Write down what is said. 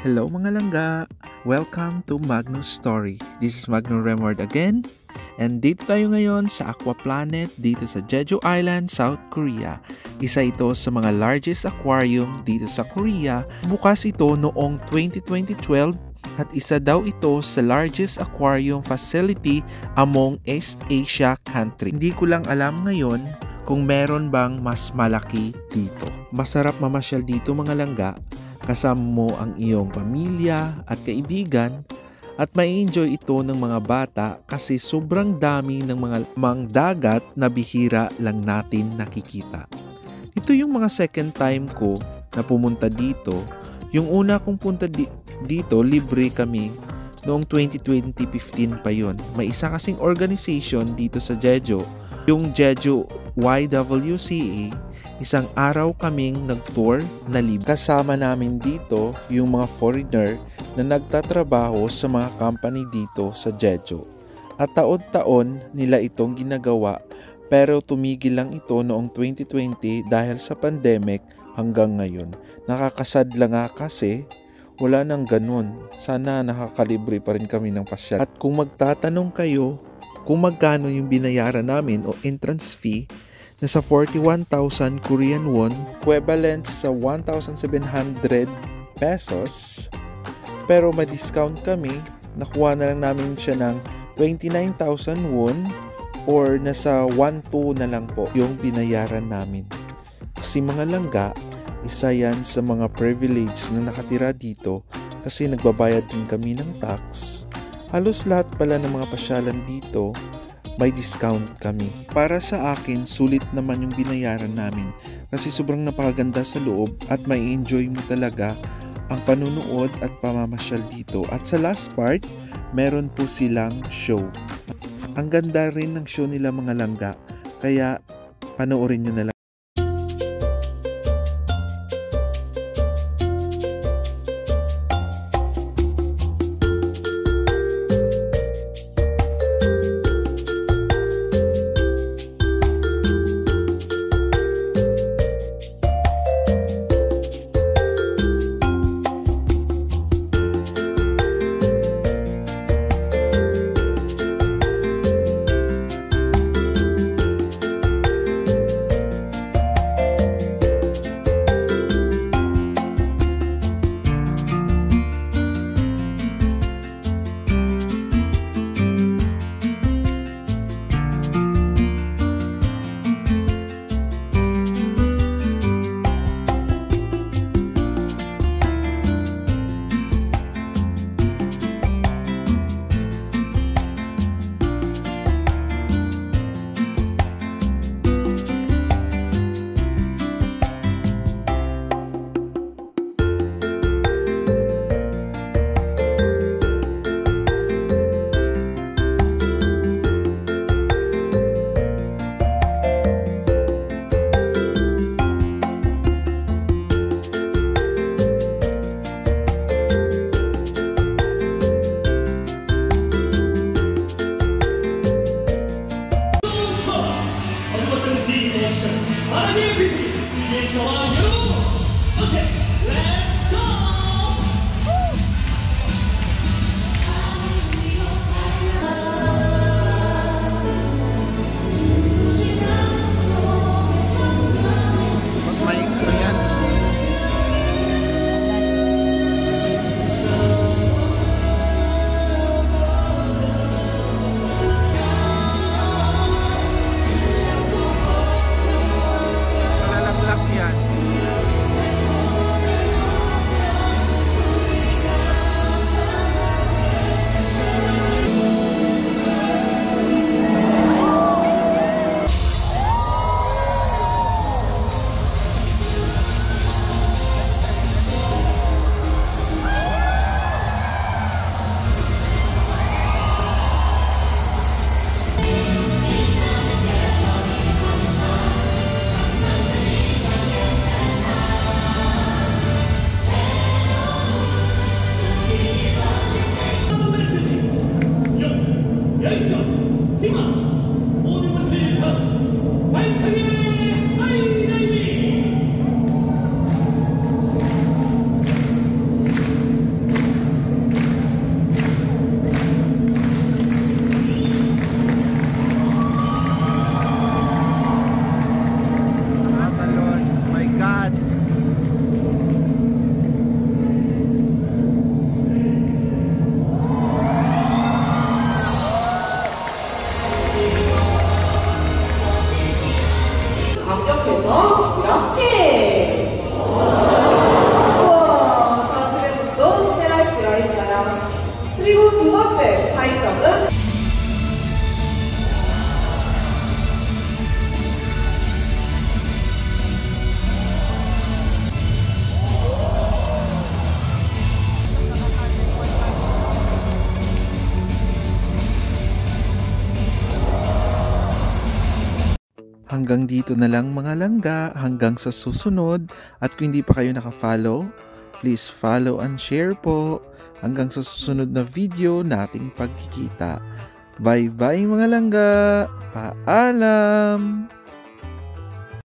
Hello mga langga! Welcome to Magnus Story. This is Magno Remord again. And dito tayo ngayon sa Aqua Planet dito sa Jeju Island, South Korea. Isa ito sa mga largest aquarium dito sa Korea. Bukas ito noong 2012 at isa daw ito sa largest aquarium facility among East Asia country. Hindi ko lang alam ngayon kung meron bang mas malaki dito. Masarap mamasyal dito mga langga. Kasama mo ang iyong pamilya at kaibigan at mai-enjoy ito ng mga bata kasi sobrang dami ng mga mangdagat na bihira lang natin nakikita. Ito yung mga second time ko na pumunta dito. Yung una kong punta dito, libre kami noong 2015 pa yon. May isa kasing organization dito sa Jeju, yung Jeju YWCA. Isang araw kaming nag-tour na libre. Kasama namin dito yung mga foreigner na nagtatrabaho sa mga company dito sa Jeju. At taon-taon nila itong ginagawa pero tumigil lang ito noong 2020 dahil sa pandemic hanggang ngayon. Nakakasad lang nga kasi wala nang ganun. Sana nakakalibre pa rin kami ng pasyal. At kung magtatanong kayo kung magkano yung binayaran namin o entrance fee, nasa 41,000 Korean won, equivalent sa 1,700 pesos. Pero may discount kami, nakuha na lang namin siya ng 29,000 won or nasa 1,200 na lang po yung binayaran namin. Kasi mga langga, isa yan sa mga privilege na nakatira dito kasi nagbabayad din kami ng tax. Halos lahat pala ng mga pasyalan dito may discount kami. Para sa akin, sulit naman yung binayaran namin kasi sobrang napakaganda sa loob at may enjoy mo talaga ang panunood at pamamasyal dito. At sa last part, meron po silang show. Ang ganda rin ng show nila mga langga, kaya panoorin nyo na lang. Hanggang dito na lang mga langga, hanggang sa susunod. At kung hindi pa kayo naka-follow, please follow and share po. Hanggang sa susunod na video nating pagkikita. Bye-bye mga langga! Paalam!